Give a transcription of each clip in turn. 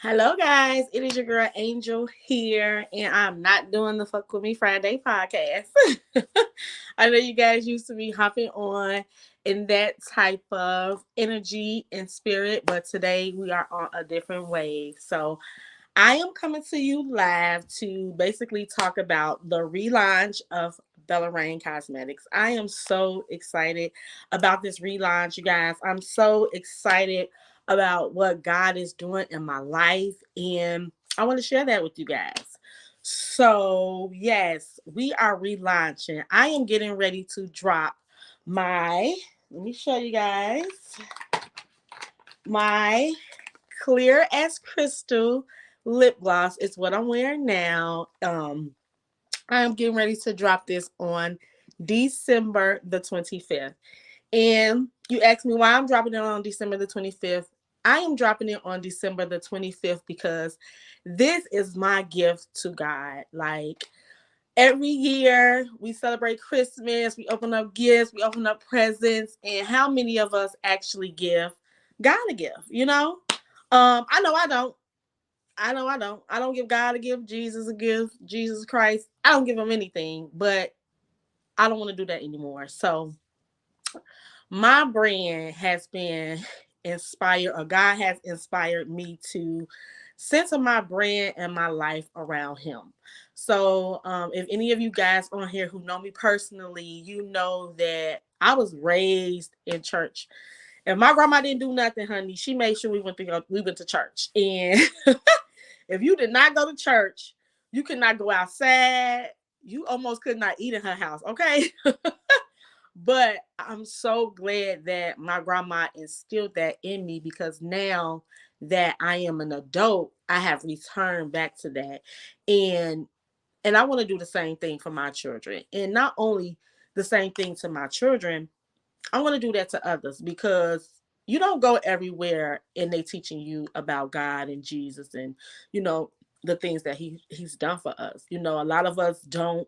Hello, guys. It is your girl Angel here, and I'm not doing the Fuck With Me Friday podcast. I know you guys used to be hopping on in that type of energy and spirit, but today we are on a different wave. So I am coming to you live to basically talk about the relaunch of Bella Reine Cosmetics. I am so excited about this relaunch, you guys. I'm so excited about what God is doing in my life, and I want to share that with you guys. So, yes, we are relaunching. I am getting ready to drop let me show you guys, my clear as crystal lip gloss is what I'm wearing now. I'm getting ready to drop this on December the 25th. And you asked me why I'm dropping it on December the 25th. I am dropping it on December the 25th because this is my gift to God. Like, every year we celebrate Christmas, we open up gifts, we open up presents, and how many of us actually give God a gift, you know? I know I don't. I don't give God a gift, Jesus a gift, Jesus Christ. I don't give him anything, but I don't want to do that anymore. So my brand has been inspired, or God has inspired me to center my brand and my life around him. So if any of you guys on here who know me personally, you know that I was raised in church. If my grandma didn't do nothing, honey, she made sure we went to church. And if you did not go to church, you could not go outside. You almost could not eat in her house, okay? But I'm so glad that my grandma instilled that in me, because now that I am an adult, I have returned back to that. And I want to do the same thing for my children. And not only the same thing to my children, I want to do that to others, because you don't go everywhere and they teaching you about God and Jesus and the things that he's done for us. A lot of us don't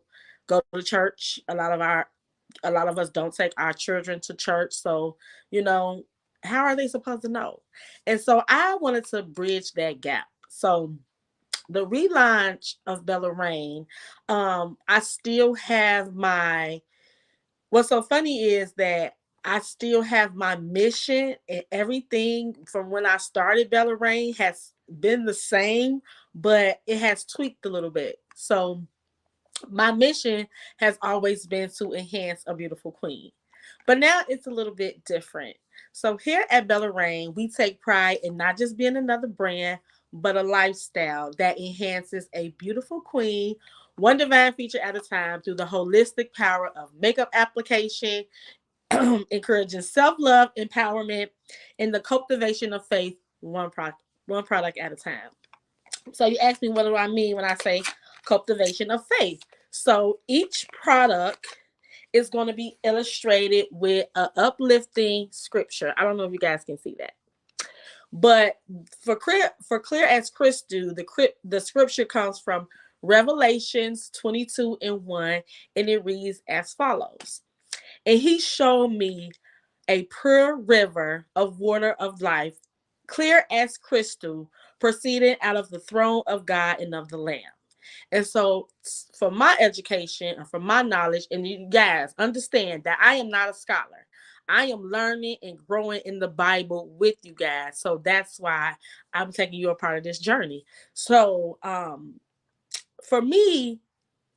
go to church. A lot of us don't take our children to church. So, you know, how are they supposed to know? And so I wanted to bridge that gap. So the relaunch of Bella Reine, I still have what's so funny is that I still have my mission, and everything from when I started Bella Reine has been the same, but it has tweaked a little bit. So my mission has always been to enhance a beautiful queen. But now it's a little bit different. So here at Bella Reine, we take pride in not just being another brand, but a lifestyle that enhances a beautiful queen, one divine feature at a time, through the holistic power of makeup application, encouraging self-love, empowerment, and the cultivation of faith, one product at a time. So you asked me, what do I mean when I say cultivation of faith? So each product is going to be illustrated with an uplifting scripture. I don't know if you guys can see that. But for clear as crystal, the scripture comes from Revelations 22:1, and it reads as follows. And he showed me a pure river of water of life, clear as crystal, proceeding out of the throne of God and of the Lamb. And so, for my education and for my knowledge, and you guys understand that I am not a scholar. I am learning and growing in the Bible with you guys. So that's why I'm taking you a part of this journey. So, for me,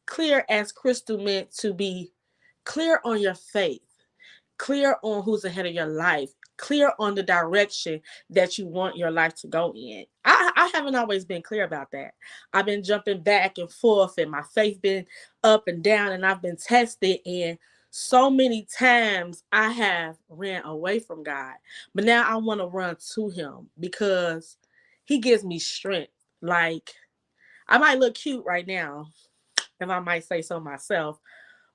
clear as crystal meant to be clear on your faith, clear on who's ahead of your life, clear on the direction that you want your life to go in. I haven't always been clear about that. I've been jumping back and forth, and my faith been up and down, and I've been tested, and so many times I have ran away from God. But now I want to run to him, because he gives me strength. Like, I might look cute right now, if I might say so myself,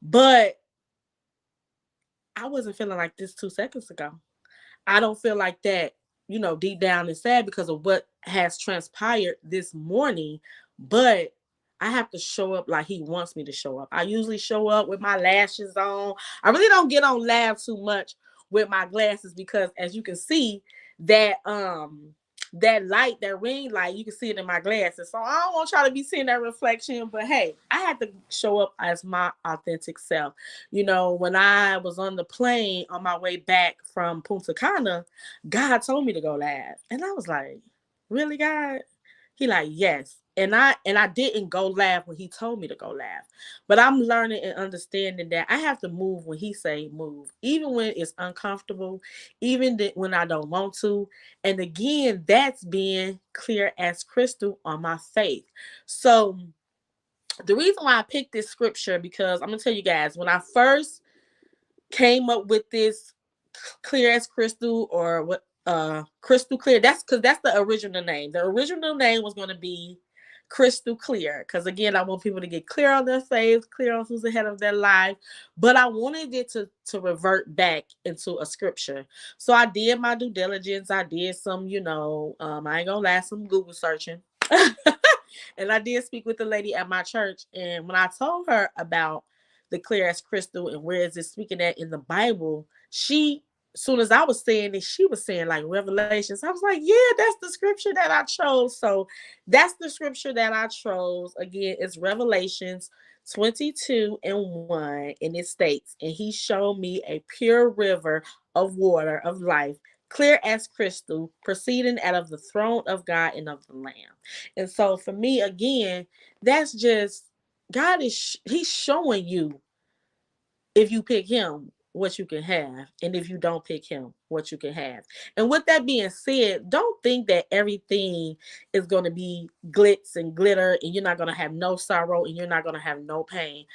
but I wasn't feeling like this 2 seconds ago. I don't feel like that, deep down inside, because of what has transpired this morning. But I have to show up like he wants me to show up. I usually show up with my lashes on. I really don't get on live too much with my glasses, because as you can see that that light, that ring light, you can see it in my glasses. So I don't want to try to be seeing that reflection, but hey, I had to show up as my authentic self. You know, when I was on the plane on my way back from Punta Cana, God told me to go live. And I was like, really, God? He like, yes. And I didn't go laugh when he told me to go laugh. But I'm learning and understanding that I have to move when he say move, even when it's uncomfortable, even when I don't want to. And again, that's being clear as crystal on my faith. So the reason why I picked this scripture, because I'm gonna tell you guys, when I first came up with this clear as crystal, or what, crystal clear, that's because that's the original name. The original name was going to be crystal clear, because again, I want people to get clear on their faith, clear on who's ahead of their life, but I wanted it to revert back into a scripture. So I did my due diligence. I did some, I ain't gonna lie, some Google searching. And I did speak with the lady at my church, and when I told her about the clear as crystal and where is it speaking at in the Bible, she, as soon as I was saying it, she was saying like Revelations. I was like, yeah, that's the scripture that I chose. So that's the scripture that I chose. Again, it's Revelations 22:1, and it states, and he showed me a pure river of water of life, clear as crystal, proceeding out of the throne of God and of the Lamb. And so for me, again, that's just God is he's showing you, if you pick him, what you can have, and if you don't pick him, what you can have. And with that being said, don't think that everything is going to be glitz and glitter and you're not going to have no sorrow and you're not going to have no pain.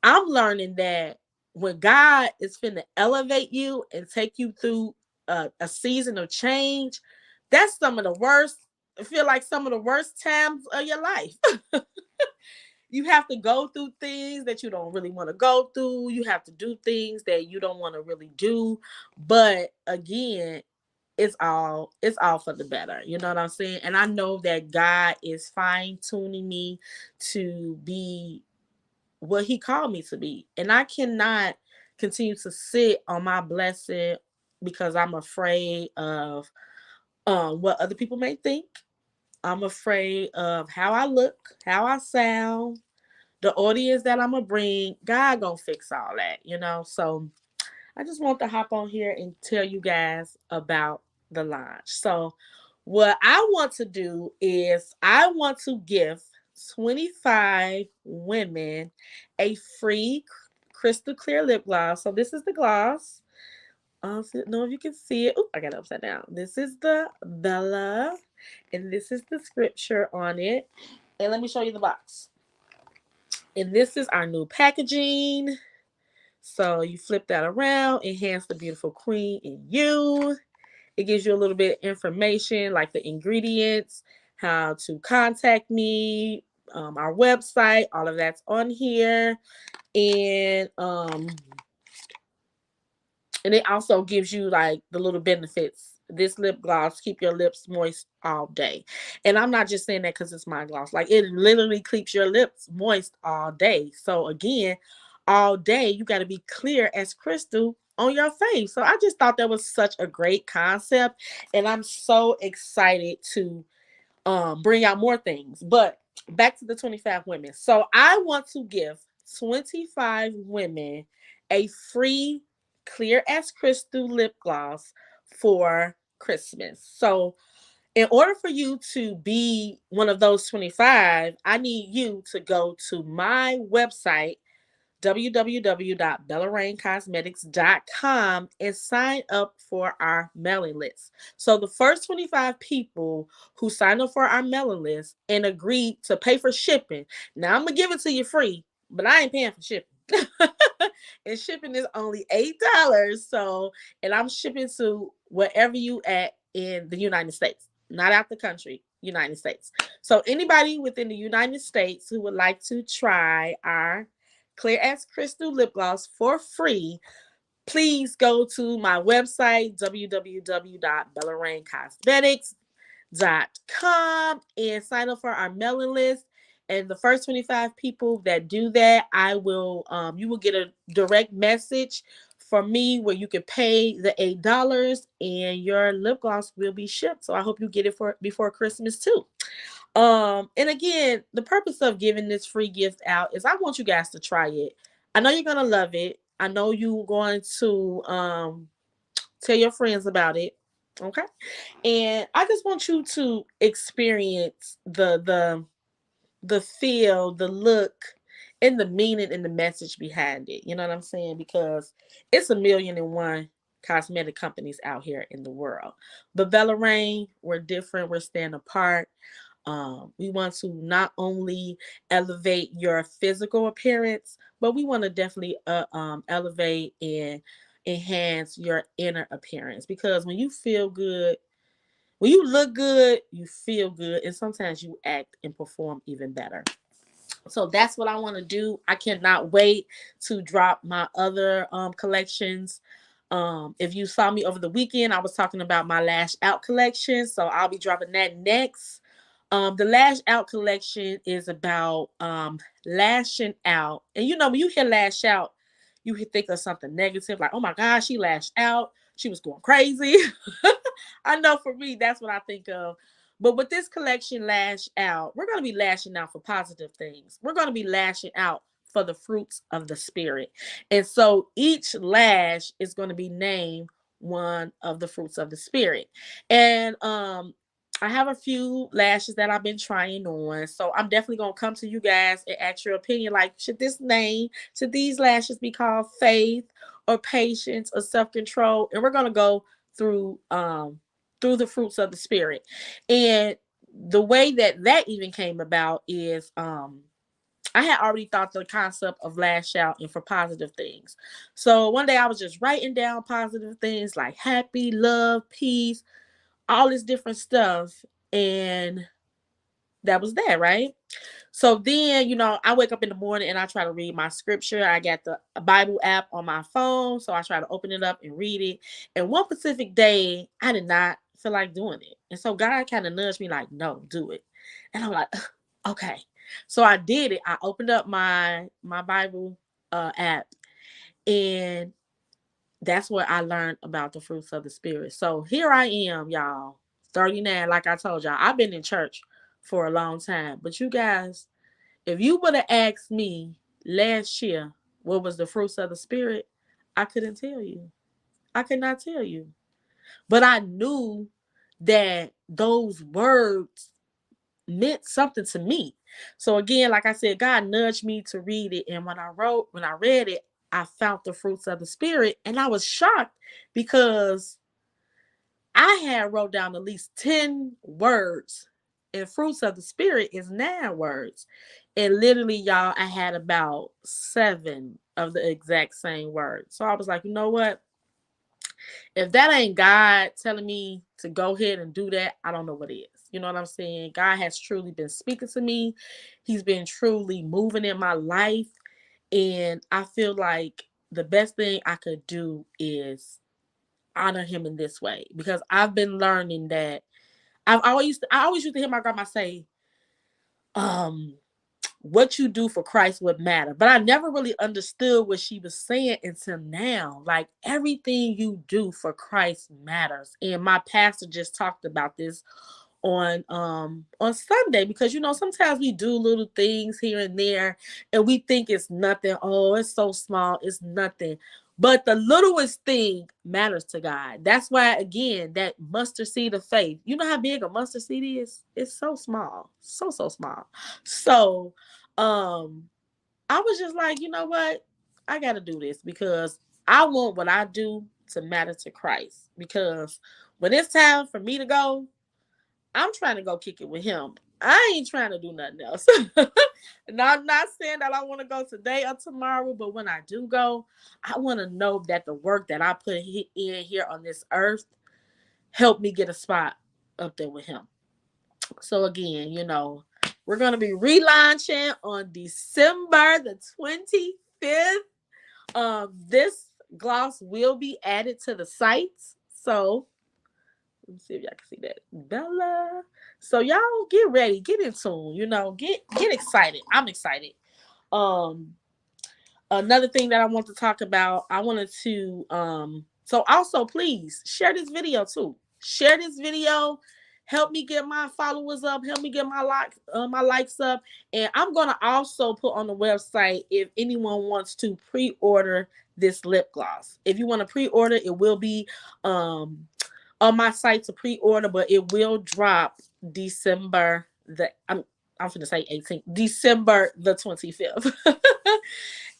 I'm learning that when God is finna elevate you and take you through a season of change, that's some of the worst, I feel like some of the worst times of your life. You have to go through things that you don't really want to go through. You have to do things that you don't want to really do. But again, it's all for the better. You know what I'm saying? And I know that God is fine tuning me to be what he called me to be. And I cannot continue to sit on my blessing because I'm afraid of what other people may think. I'm afraid of how I look, how I sound, the audience that I'm gonna bring. God gonna fix all that. So I just want to hop on here and tell you guys about the launch. So what I want to do is I want to give 25 women a free crystal clear lip gloss. So this is the gloss. I don't know if you can see it. Oh, I got it upside down. This is the Bella, and this is the scripture on it. And let me show you the box. And this is our new packaging. So you flip that around, enhance the beautiful queen in you. It gives you a little bit of information like the ingredients, how to contact me, our website, all of that's on here. And it also gives you like the little benefits. This lip gloss keep your lips moist all day. And I'm not just saying that because it's my gloss. Like, it literally keeps your lips moist all day. So again, all day you got to be clear as crystal on your face. So I just thought that was such a great concept, and I'm so excited to bring out more things. But back to the 25 women. So I want to give 25 women a free clear as crystal lip gloss for Christmas. So in order for you to be one of those 25, I need you to go to my website, www.bellaraincosmetics.com, and sign up for our mailing list. So the first 25 people who sign up for our mailing list and agree to pay for shipping. Now I'm gonna give it to you free, but I ain't paying for shipping. And shipping is only $8. So, and I'm shipping to wherever you at in the United States, not out the country, United States. So anybody within the United States who would like to try our clear as crystal lip gloss for free, please go to my website, www.bellaraincosmetics.com, and sign up for our mailing list. And the first 25 people that do that, you will get a direct message for me where you can pay the $8 and your lip gloss will be shipped. So I hope you get it for before Christmas too. And again, the purpose of giving this free gift out is I want you guys to try it. I know you're gonna love it. I know you're going to tell your friends about it. Okay. And I just want you to experience the feel, the look, and the meaning and the message behind it. You know what I'm saying? Because it's 1,000,001 cosmetic companies out here in the world. But Bella Reine, we're different. We're staying apart. We want to not only elevate your physical appearance, but we want to definitely elevate and enhance your inner appearance. Because when you feel good, when you look good, you feel good, and sometimes you act and perform even better. So that's what I want to do. I cannot wait to drop my other collections. If you saw me over the weekend, I was talking about my Lash Out collection. So I'll be dropping that next. The Lash Out collection is about lashing out. And you know, when you hear lash out, you think of something negative, like, oh my gosh, she lashed out. She was going crazy. I know for me, that's what I think of. But with this collection, Lash Out, we're going to be lashing out for positive things. We're going to be lashing out for the fruits of the spirit. And so each lash is going to be named one of the fruits of the spirit. And I have a few lashes that I've been trying on. So I'm definitely going to come to you guys and ask your opinion. Like, should these lashes be called faith or patience or self-control? And we're going to go through the fruits of the spirit. And the way that even came about is I had already thought the concept of lash out and for positive things. So one day I was just writing down positive things like happy, love, peace, all this different stuff. And that was that, right? So then, I wake up in the morning and I try to read my scripture. I got the Bible app on my phone. So I try to open it up and read it. And one specific day, I did not feel like doing it. And so God kind of nudged me like, no, do it. And I'm like, okay. So I did it. I opened up my Bible app, and that's where I learned about the fruits of the spirit. So here I am, y'all, 39. Like I told y'all, I've been in church for a long time. But you guys, if you would have asked me last year what was the fruits of the spirit, I couldn't tell you. I could not tell you. But I knew that those words meant something to me. So again, like I said, God nudged me to read it. And when I read it, I found the fruits of the spirit. And I was shocked because I had wrote down at least 10 words, and fruits of the spirit is 9 words. And literally, y'all, I had about 7 of the exact same words. So I was like, you know what? If that ain't God telling me to go ahead and do that, I don't know what is. You know what I'm saying? God has truly been speaking to me. He's been truly moving in my life. And I feel like the best thing I could do is honor him in this way, because I've been learning that I always used to hear my grandma say, um, what you do for Christ would matter. But I never really understood what she was saying until now. Like, everything you do for Christ matters. And my pastor just talked about this on Sunday, because sometimes we do little things here and there and we think it's nothing. Oh, it's so small, it's nothing. But the littlest thing matters to God. That's why, again, that mustard seed of faith. You know how big a mustard seed is? It's so small. So small. So I was just like, you know what? I gotta do this because I want what I do to matter to Christ. Because when it's time for me to go, I'm trying to go kick it with him. I ain't trying to do nothing else. And I'm not saying that I want to go today or tomorrow, but when I do go, I want to know that the work that I put in here on this earth helped me get a spot up there with him. So again, we're going to be relaunching on December the 25th. This gloss will be added to the site. So let me see if y'all can see that. Bella. So y'all get ready, get in tune, get excited. I'm excited. Um, Another thing that I want to talk about, I wanted to so also please share this video too. Share this video. Help me get my followers up. Help me get my likes up. And I'm gonna also put on the website if anyone wants to pre-order this lip gloss. If you want to pre-order, it will be on my site to pre-order, but it will drop December the I'm gonna say 18th, December the 25th.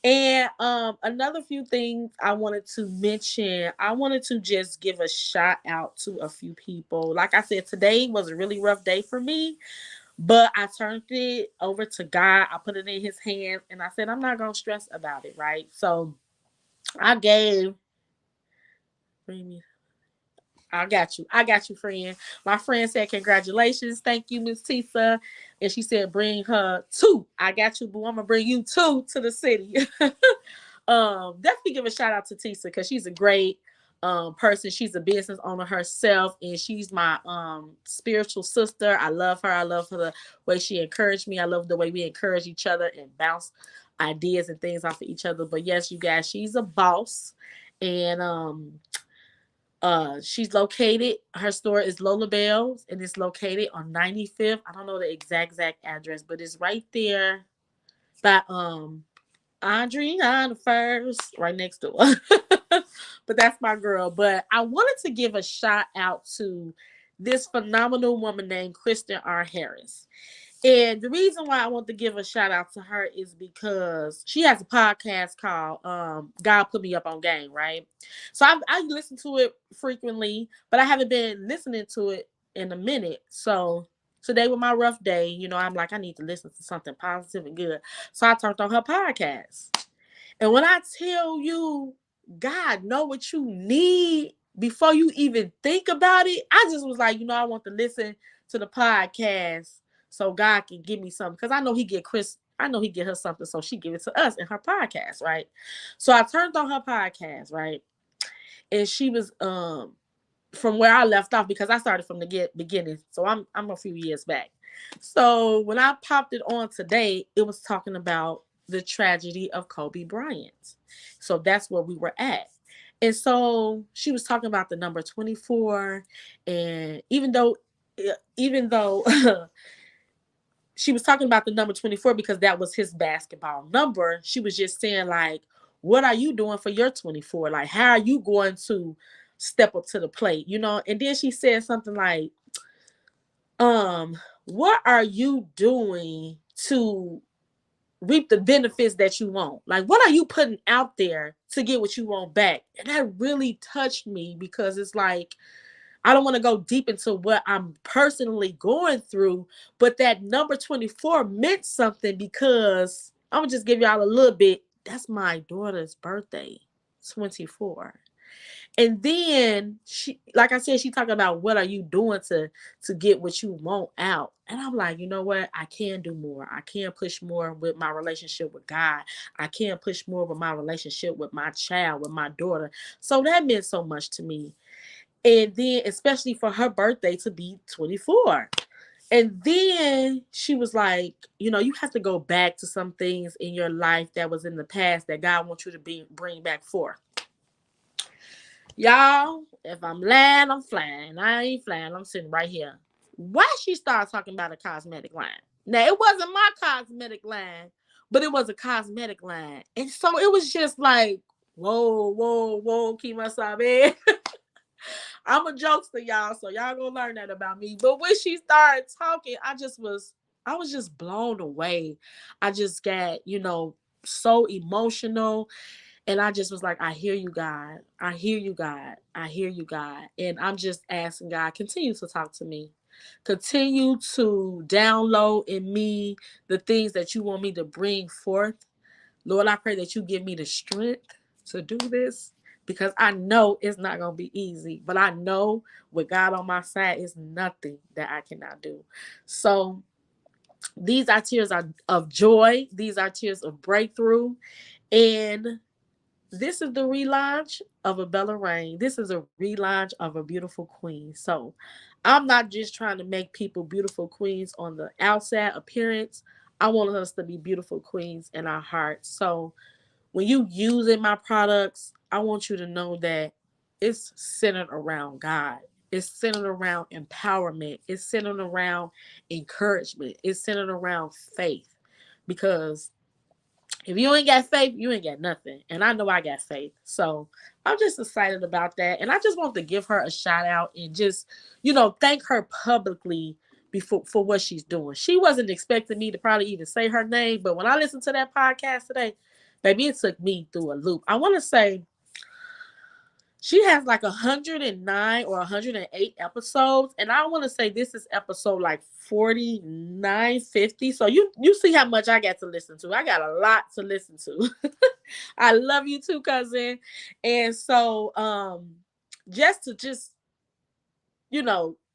And another few things I wanted to mention. I wanted to just give a shout out to a few people. Like I said, today was a really rough day for me, but I turned it over to God. I put it in his hands and I said I'm not gonna stress about it, right? So I gave I got you. I got you, friend. My friend said, congratulations. Thank you, Miss Tisa. And she said, bring her two. I got you, boo. I'm gonna bring you two to the city. Definitely give a shout out to Tisa because she's a great person. She's a business owner herself, and she's my spiritual sister. I love her. I love her the way she encouraged me. I love the way we encourage each other and bounce ideas and things off of each other. But yes, you guys, she's a boss. And she's located, her store is Lola Bells, and it's located on 95th. I don't know the exact address, but it's right there by Audrey on the first, right next door. But that's my girl. But I wanted to give a shout out to this phenomenal woman named Kristen R. Harris. And the reason why I want to give a shout out to her is because she has a podcast called God Put Me Up on Game, right? So I listen to it frequently, but I haven't been listening to it in a minute. So today with my rough day, I'm like, I need to listen to something positive and good. So I turned on her podcast. And when I tell you, God know what you need before you even think about it, I just was like, I want to listen to the podcast so God can give me something. Because I know he get her something, so she give it to us in her podcast, right? So I turned on her podcast, right? And she was from where I left off because I started from the beginning. So I'm a few years back. So when I popped it on today, it was talking about the tragedy of Kobe Bryant. So that's where we were at. And so she was talking about the number 24. And even though she was talking about the number 24 because that was his basketball number, she was just saying, like, what are you doing for your 24? Like, how are you going to step up to the plate? And then she said something like, what are you doing to reap the benefits that you want? Like, what are you putting out there to get what you want back? And that really touched me because it's like, I don't want to go deep into what I'm personally going through, but that number 24 meant something because I'm going to just give y'all a little bit. That's my daughter's birthday, 24. And then she, like I said, she talked about what are you doing to get what you want out. And I'm like, you know what? I can do more. I can push more with my relationship with God. I can push more with my relationship with my child, with my daughter. So that meant so much to me. And then, especially for her birthday to be 24. And then she was like, you have to go back to some things in your life that was in the past that God wants you to bring back forth. Y'all, if I'm lying, I'm flying. I ain't flying. I'm sitting right here. Why she started talking about a cosmetic line? Now, it wasn't my cosmetic line, but it was a cosmetic line. And so it was just like, whoa, keep myself in. I'm a jokester, y'all, so y'all gonna learn that about me. But when she started talking, I was just blown away. I just got, so emotional. And I just was like, I hear you, God. I hear you, God. I hear you, God. And I'm just asking God, continue to talk to me. Continue to download in me the things that you want me to bring forth. Lord, I pray that you give me the strength to do this because I know it's not going to be easy. But I know with God on my side, it's nothing that I cannot do. So these are tears of joy. These are tears of breakthrough. And this is the relaunch of a Bella Reine. This is a relaunch of a beautiful queen. So I'm not just trying to make people beautiful queens on the outside appearance. I want us to be beautiful queens in our hearts. So when you using my products, I want you to know that it's centered around God. It's centered around empowerment. It's centered around encouragement. It's centered around faith. Because if you ain't got faith, you ain't got nothing. And I know I got faith. So I'm just excited about that. And I just want to give her a shout out and just, thank her publicly before for what she's doing. She wasn't expecting me to probably even say her name, but when I listened to that podcast today, baby, it took me through a loop. I want to say she has like 109 or 108 episodes, and I want to say this is episode like 49, 50. So you see how much I got to listen to. I got a lot to listen to. I love you too, cousin. And so just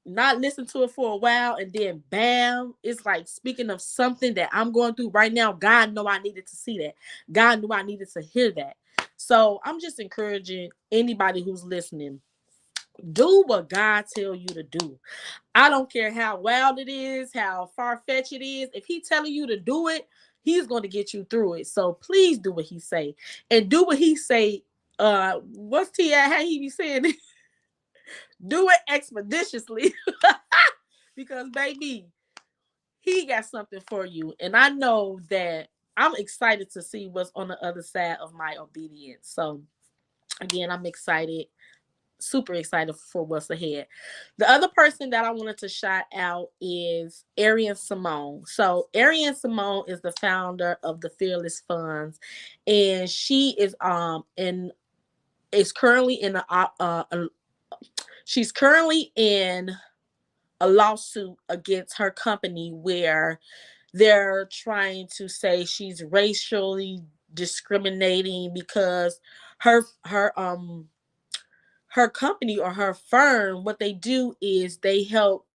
not listen to it for a while and then bam, it's like speaking of something that I'm going through right now. God know I needed to see that. God knew I needed to hear that. So I'm just encouraging anybody who's listening, do what God tell you to do. I don't care how wild it is, how far-fetched it is. If he telling you to do it, he's going to get you through it. So please do what he say. And do what he say. What's T.I. how he be saying it? Do it expeditiously. Because baby, he got something for you. And I know that I'm excited to see what's on the other side of my obedience. So again, I'm excited, super excited for what's ahead. The other person that I wanted to shout out is Arian Simone. So Arian Simone is the founder of the Fearless Funds, and she is currently in she's currently in a lawsuit against her company where they're trying to say she's racially discriminating because her company or her firm, what they do is they help